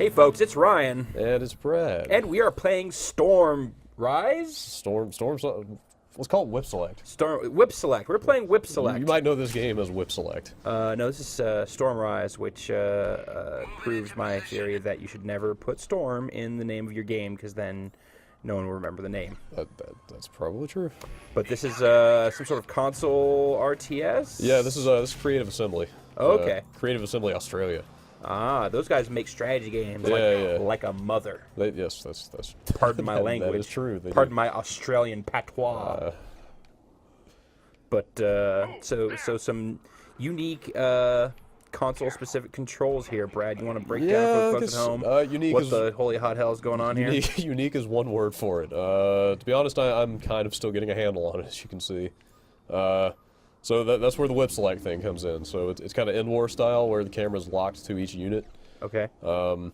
Hey folks, it's Ryan. And it's Brad. And we are playing Stormrise? Let's call it Whip Select. Whip Select. We're playing Whip Select. You might know this game as Whip Select. No, this is Stormrise, which proves my theory that you should never put Storm in the name of your game, because then no one will remember the name. That's probably true. But this is some sort of console RTS? Yeah, this is Creative Assembly. Oh, okay. Creative Assembly Australia. Ah, those guys make strategy games like a mother. Yes, that's Pardon my language. That is true. Pardon my Australian patois. But so some unique console-specific controls here, Brad. You want to break down for folks at home unique what the holy hot hell is going on here? Unique is one word for it. To be honest, I'm kind of still getting a handle on it, as you can see. So that's where the Whip Select thing comes in. So it's kind of in-war style, where the camera's locked to each unit. Okay. And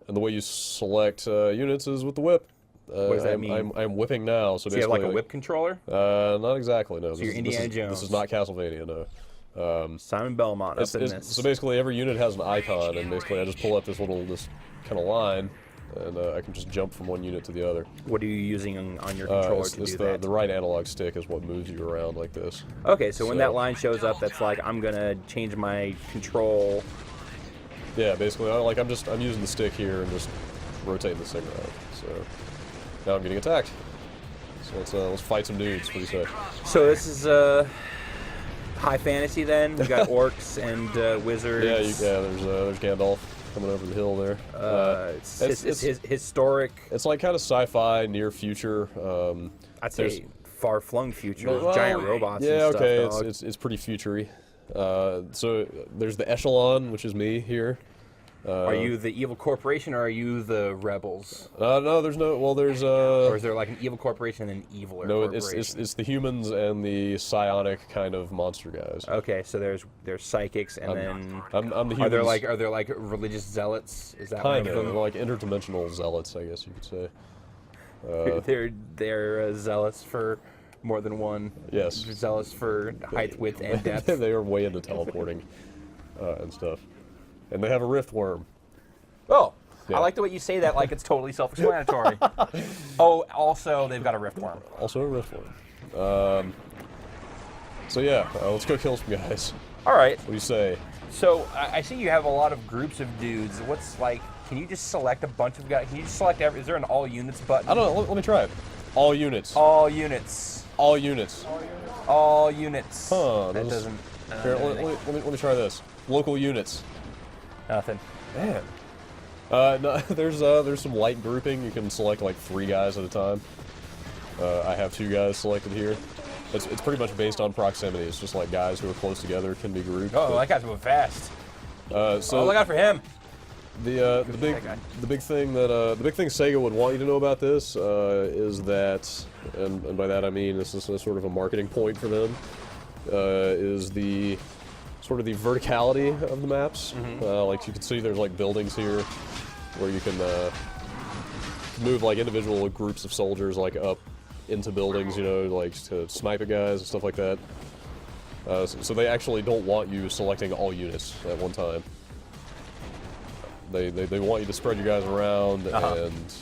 the way you select units is with the whip. What does that mean? I'm whipping now, so Do you have like a whip controller? Not exactly, no. So you're Indiana Jones. This is not Castlevania, no. Simon Belmont up in this. So basically, every unit has an icon, and basically I just pull up this kind of line, and I can just jump from one unit to the other. What are you using on your controller to do that? The right analog stick is what moves you around like this. Okay, so when that line shows up, that's like I'm gonna change my control. Yeah, basically, I'm using the stick here and just rotating the stick around. So now I'm getting attacked. So let's fight some dudes. What do you say? So this is high fantasy then. We got orcs and wizards. Yeah. There's Gandalf coming over the hill there. It's historic. It's like kind of sci-fi, near future. I'd say far-flung future with giant robots. Yeah, and stuff, okay, it's pretty futury. So there's the Echelon, which is me here. Are you the evil corporation, or are you the rebels? No, there's no. Well, there's Or is there like an evil corporation and an eviler corporation? it's the humans and the psionic kind of monster guys. Okay, so there's psychics, and then I'm the humans. Are there like religious zealots? Is that kind one of them? like interdimensional zealots, I guess you could say. They're zealous for more than one. Yes. Zealous for height, width, and depth. They are way into teleporting and stuff. And they have a rift worm. Oh, yeah. I like the way you say that like it's totally self-explanatory. Oh, also, they've got a rift worm. Also a rift worm. So yeah, let's go kill some guys. All right. What do you say? So I see you have a lot of groups of dudes. What's like, can you just select a bunch of guys? Can you just select is there an all units button? I don't know, let me try it. All units. All units. All units. All units. Huh. That doesn't... Here, let me try this. Local units. Nothing. Man. No, there's some light grouping. You can select like 3 guys at a time. I have 2 guys selected here. It's pretty much based on proximity. It's just like guys who are close together can be grouped. Oh, that guy's moving fast. So look out for him. The big thing Sega would want you to know about this is that, and by that I mean this is a sort of a marketing point for them, is the sort of the verticality of the maps. Like you can see, there's like buildings here where you can move like individual groups of soldiers like up into buildings, you know, like to snipe at guys and stuff like that. So they actually don't want you selecting all units at one time. They want you to spread your guys around and,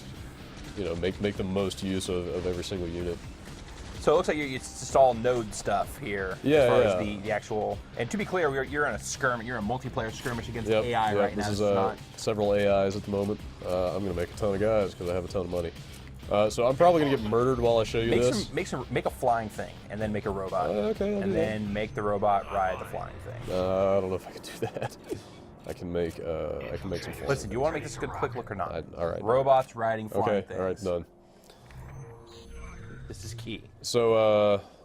you know, make the most use of every single unit. So it looks like it's just all node stuff here. Yeah, as far as the actual. And to be clear, you're in a skirmish. You're in a multiplayer skirmish against AI right now. This is several AIs at the moment. I'm gonna make a ton of guys because I have a ton of money. So I'm probably gonna get murdered while I show you this. Make a flying thing, and then make a robot. Okay. And then make the robot ride the flying thing. I don't know if I can do that. I can make some flying. Listen, do you want to make this a good quick look or not? All right. Robots riding flying things. All right, done. This is key. So,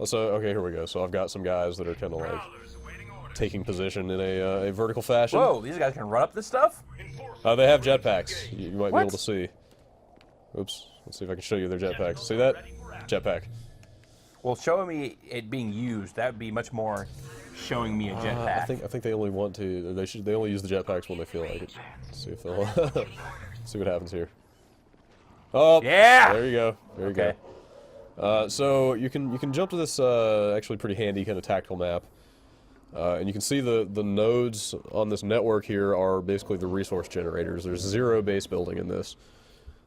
okay, here we go. So I've got some guys that are kind of like taking position in a vertical fashion. Whoa, these guys can run up this stuff? They have jetpacks. You might be able to see. Oops. Let's see if I can show you their jetpacks. See that? Jetpack. Well, showing me it being used, that would be much more showing me a jetpack. I think they only want to. They only use the jetpacks when they feel like it. Let's see if they'll see what happens here. Oh, yeah. There you go. There you go. So you can jump to this actually pretty handy kind of tactical map. And you can see the nodes on this network here are basically the resource generators. There's 0 base building in this.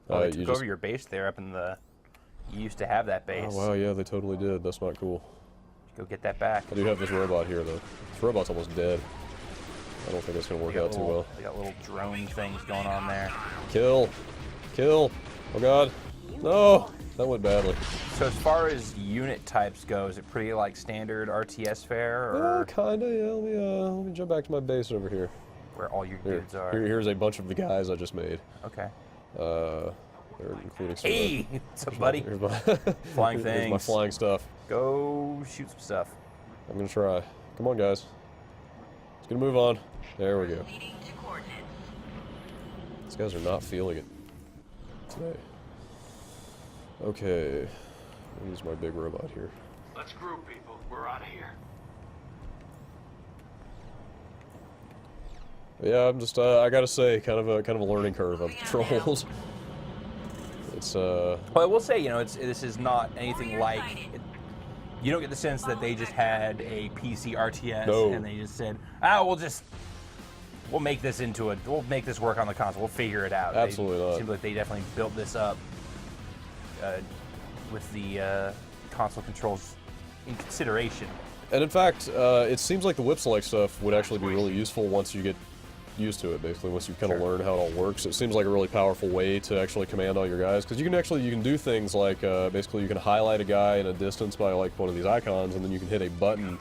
Well, they took over your base there up in the... You used to have that base. Oh, wow, yeah, they totally did. That's not cool. Go get that back. I do have this robot here, though. This robot's almost dead. I don't think it's going to work out too well. They got little drone things going on there. Kill. Kill. Oh, God. No! That went badly. So as far as unit types go, is it pretty like standard RTS fare, or Kinda, yeah. Let me jump back to my base over here. where all your dudes are? Here's a bunch of the guys I just made. Okay. They're including some Hey, what's up, buddy? Here's my Flying here's my things. flying stuff. Go shoot some stuff. I'm gonna try. Come on, guys. Let's get a move on. There we go. These guys are not feeling it today. Okay. I'll use my big robot here. Let's group, people. We're out of here. Yeah, I'm just I gotta say, kind of a learning curve on the controls. It's Well, I will say, you know, this is not anything like. You don't get the sense that they just had a PC RTS No. and they just said, we'll make this we'll make this work on the console. We'll figure it out. Absolutely not. It seems like they definitely built this up with the console controls in consideration. And in fact, it seems like the whip select stuff would actually be really useful once you get used to it, basically, once you kind of learn how it all works. It seems like a really powerful way to actually command all your guys, because you can do things like, basically you can highlight a guy in a distance by like one of these icons, and then you can hit a button,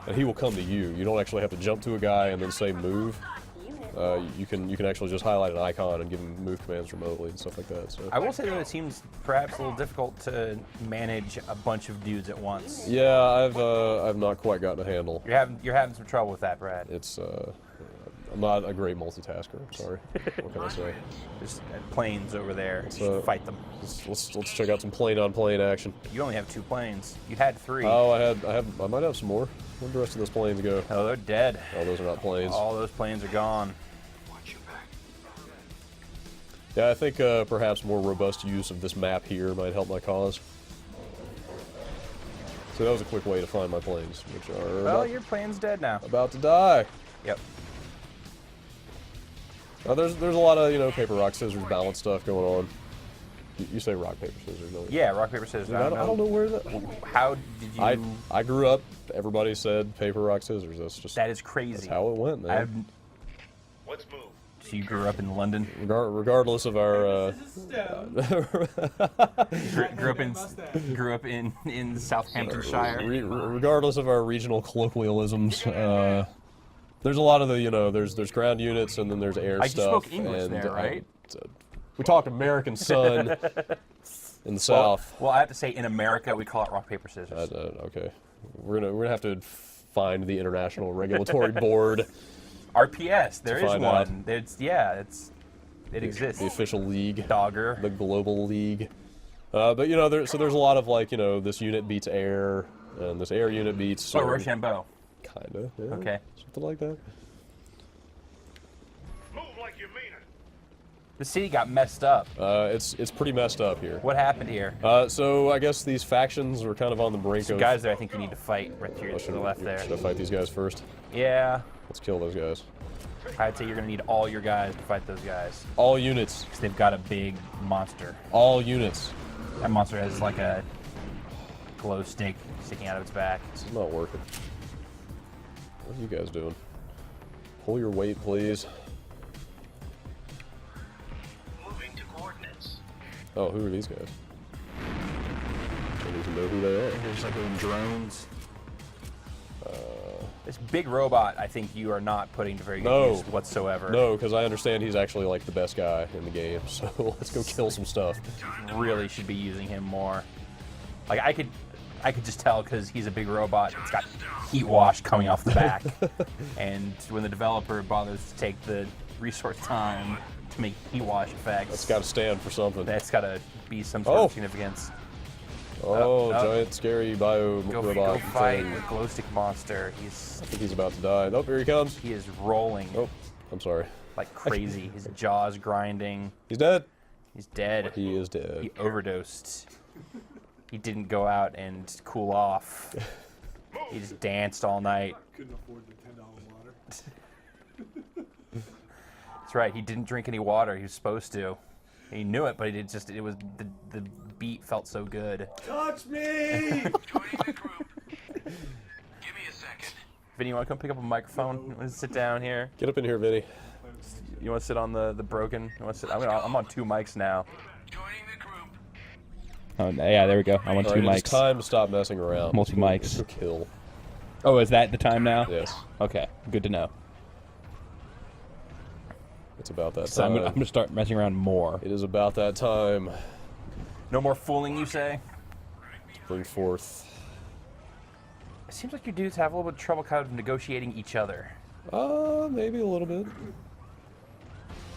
and he will come to you. You don't actually have to jump to a guy and then say move. You can actually just highlight an icon and give him move commands remotely and stuff like that. So I will say that it seems perhaps a little difficult to manage a bunch of dudes at once. yeah, I've not quite gotten a handle. You're having some trouble with that, Brad. It's I'm not a great multitasker. I'm sorry. What can I say? There's planes over there. You should fight them. Let's check out some plane-on-plane action. You only have 2 planes. You had 3. Oh, I might have some more. Where'd the rest of those planes go? Oh, they're dead. Oh, those are not planes. All those planes are gone. Watch your back. Yeah, I think perhaps more robust use of this map here might help my cause. So that was a quick way to find my planes, which are Well, your plane's dead now. about to die. Yep. There's a lot of, paper, rock, scissors, balance stuff going on. You say rock, paper, scissors, don't you? Yeah, rock, paper, scissors. I don't know where that... How did you... I grew up, everybody said paper, rock, scissors. That's just... That is crazy. That's how it went, man. Let's move. So you grew up in London? Regardless of our... grew up in Southamptonshire? Regardless of our regional colloquialisms, there's a lot of the, there's ground units and then there's air You stuff. spoke English there, right? We talk American Sun in the South. Well, I have to say, in America, we call it rock, paper, scissors. Okay, we're gonna have to find the International Regulatory Board. RPS, there is find out. one. It exists. The official league. Dogger. The global league. But there's a lot of like this unit beats air, and this air unit beats. Oh, Rochambeau. Kinda. Yeah, Okay. Something like that. Move like you mean it. The city got messed up. It's pretty messed up here. What happened here? So I guess these factions were kind of on the brink Some of. guys there I think you need to fight right to, to the left there. Should I fight these guys first? Yeah. Let's kill those guys. I'd say you're going to need all your guys to fight those guys. All units. Because they've got a big monster. All units. That monster has like a glow stick sticking out of its back. This is not working. What are you guys doing? Pull your weight, please. Moving to coordinates. Oh, who are these guys? I need to know who they are. There's like little drones. This big robot, I think you are not putting to very good use whatsoever. No, because I understand he's actually like the best guy in the game. So let's go kill some stuff. Really should be using him more. Like I could just tell because he's a big robot. It's got heat wash coming off the back, and when the developer bothers to take the resource time to make heat wash effects, That's got to stand for something. that's got to be some sort of significance. Oh, giant, scary bio robot. Go fight thing. the glow stick monster. I think he's about to die. Oh, here he comes. He is rolling Oh, I'm sorry. like crazy. His jaw's grinding. He's dead. He's dead. He is dead. He overdosed. He didn't go out and cool off. He just danced all night. Couldn't afford the $10 water. That's right. He didn't drink any water. He was supposed to. He knew it, but it was the beat felt so good. Touch me! Joining the group. Give me a second. Vinny, you want to come pick up a microphone? You want to sit down here? Get up in here, Vinny. You want to sit on the broken? You want to sit? I'm on 2 mics now. Joining the group. Oh yeah, there we go. I'm on 2 All right, mics. it's time to stop messing around. Multi mics. It's a kill. Oh, is that the time now? Yes. Okay, good to know. It's about that So time. I'm gonna start messing around more. It is about that time. No more fooling, you say? Bring forth. It seems like you dudes have a little bit of trouble kind of negotiating each other. Maybe a little bit.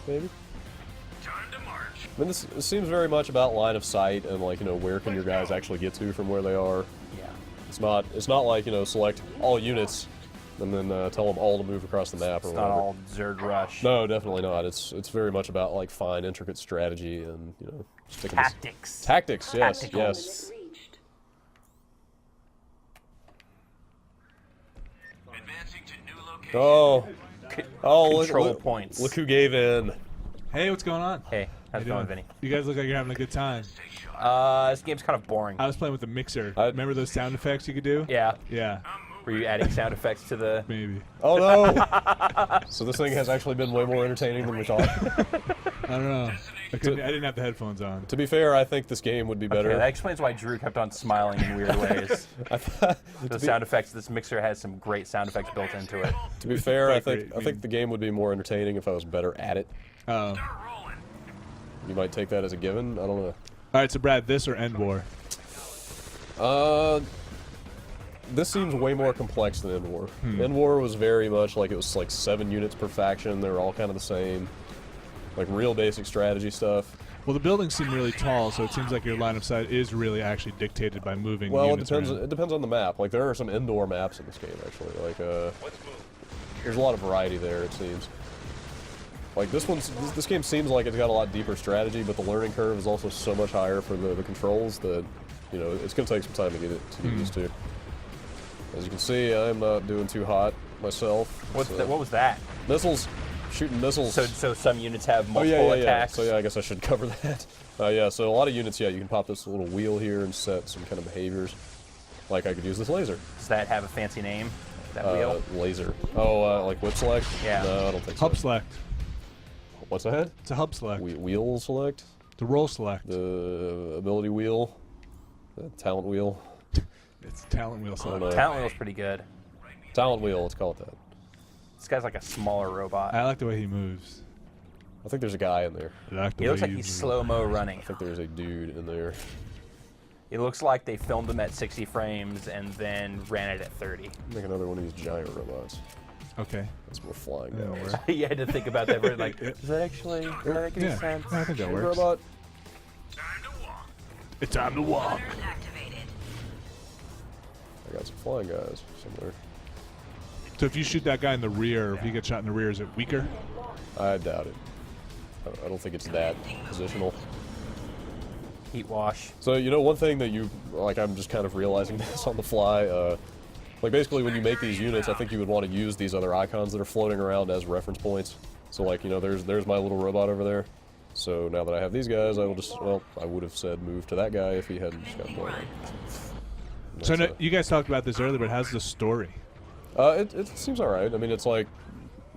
Maybe. Time to march. I mean, this seems very much about line of sight and, like, you know, where can your guys actually get to from where they are. Yeah. It's not like, you know, select all units and then tell them all to move across the map or It's whatever. not all Zerd Rush. No, definitely not. It's very much about, like, fine, intricate strategy and, you know, sticking to Tactics. tactics. Yes, Tactical. yes. Advancing to new location. Oh, Control points. Look who gave in. Hey, what's going on? Hey, how's it How you going, doing? Vinny? You guys look like you're having a good time. This game's kind of boring. I was playing with the mixer. I- Remember those sound effects you could do? Yeah. Yeah, Were you adding sound effects to the? maybe. Oh no! So this thing has actually been way more entertaining than we thought. I don't know. I didn't have the headphones on. To be fair, I think this game would be better. Okay, that explains why Drew kept on smiling in weird ways. The sound effects. This mixer has some great sound effects built into it. To be fair, I Quite great. think the game would be more entertaining if I was better at it. Oh. Start rolling. You might take that as a given. I don't know. All right, so Brad, this or End War? This seems way more complex than End War. End War was very much like it was like 7 units per faction. They were all kind of the same, like real basic strategy stuff. Well, the buildings seem really tall, so it seems like your line of sight is really actually dictated by moving Well, it units depends. around. It depends on the map. Like there are some indoor maps in this game actually. Like Let's move. there's a lot of variety there. It seems. Like this game seems like it's got a lot deeper strategy, but the learning curve is also so much higher for the controls that, you know, it's gonna take some time to get used to. As you can see, I'm not doing too hot myself. What so- was that? Missiles, shooting missiles. So some units have oh multiple yeah. attacks. So yeah, I guess I should cover that. Yeah, so a lot of units, yeah, you can pop this little wheel here and set some kind of behaviors. Like I could use this laser. Does that have a fancy name? That wheel? Laser. Oh, like whip select? Yeah. No, I don't think so. Hub select. What's that? It's a hub select. Wheel select? The roll select. The ability wheel? The talent wheel? It's talent wheel I don't select. know. Talent wheel's pretty good. Talent wheel, let's call it that. This guy's like a smaller robot. I like the way he moves. I think there's a guy in there. I like the He looks way like he's moves. slow-mo running. I think there's a dude in there. It looks like they filmed him at 60 frames and then ran it at 30. Make another one of these giant robots. Okay. That's more flying That'll guys. work. You had to think about that. Like, does that actually does that make any Yeah, sense? I think that works. Robot. Time to walk. It's time to walk. I got some flying guys somewhere. So if you shoot that guy in the rear, if you get shot in the rear, is it weaker? I doubt it. I don't think it's that positional. Heat wash. So, you know, one thing that you, like, I'm just kind of realizing this on the fly, like, basically when you make these units, I think you would want to use these other icons that are floating around as reference points. So, like, you know, there's my little robot over there. So now that I have these guys, I will just, well, I would have said move to that guy if he hadn't just gotten blown up. So That's no, you guys talked about this earlier, but how's the story? it seems alright. I mean, it's like,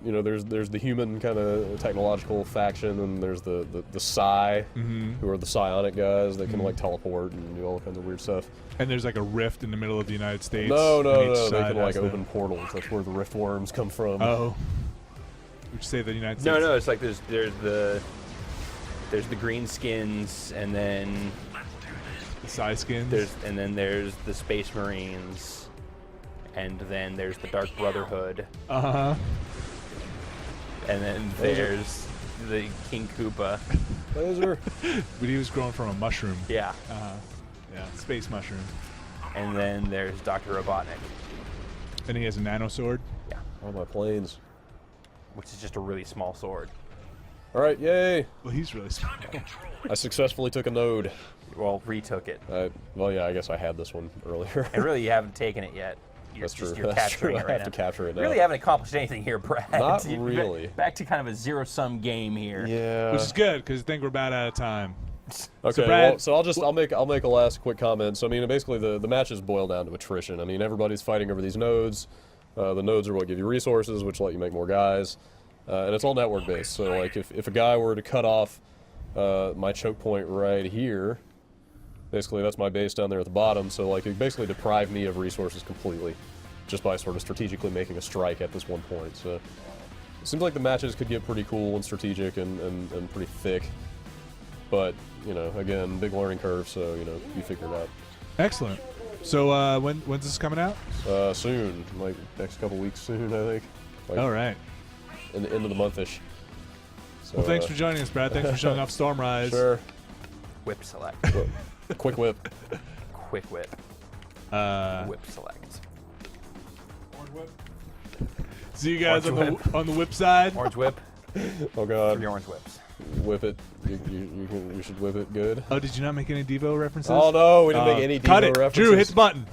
you know, there's the human kind of technological faction, and there's the Psi, who are the psionic guys that can, like, teleport and do all kinds of weird stuff. And there's like a rift in the middle of the United States. No, and each they side can, like, has to- open portals. That's where the rift worms come from. Oh. Would you say the United States? No, it's like there's the green skins, and then The Psi skins. there's the Space Marines, and then there's the Dark Brotherhood, Uh-huh. and then there's the King Koopa. Laser. But he was growing from a mushroom. Yeah, Uh-huh. Yeah, space mushroom. and then there's Dr. Robotnik, And he has a nano sword. Oh, my planes. which is just a really small sword. Alright, yay! Well, he's really small. I successfully took a node. Well, retook it, Well, yeah, I guess I had this one earlier. and really you haven't taken it yet. you're That's true. You're That's capturing true. it I right have now. to capture it now. Really haven't accomplished anything here, Brad. Not You're really. Back to kind of a zero-sum game here. Yeah. Which is good because I think we're about out of time. Okay, Brad- well, so I'll make a last quick comment. So I mean, basically the matches boil down to attrition. I mean, everybody's fighting over these nodes. The nodes are what give you resources, which let you make more guys, and it's all network based. So like, if a guy were to cut off my choke point right here, basically that's my base down there at the bottom. So like, it basically deprived me of resources completely, just by sort of strategically making a strike at this one point. So it seems like the matches could get pretty cool and strategic and pretty thick. But, you know, again, big learning curve, so, you know, you figure it out. Excellent. So when's this coming out? Soon, like next couple weeks soon, I think. Like All right. in the end of the month-ish. So, Well, thanks for joining us, Brad. Thanks for showing off Stormrise. Sure. Whip select. Quick whip. Quick whip. Uh, Whip select. See you guys on Orange the whip side. Orange whip. Oh god. 3 orange whips. Whip it. You should whip it good. Oh, did you not make any Devo references? Oh no, we didn't make any Cut Devo it. references. Drew, hit the button.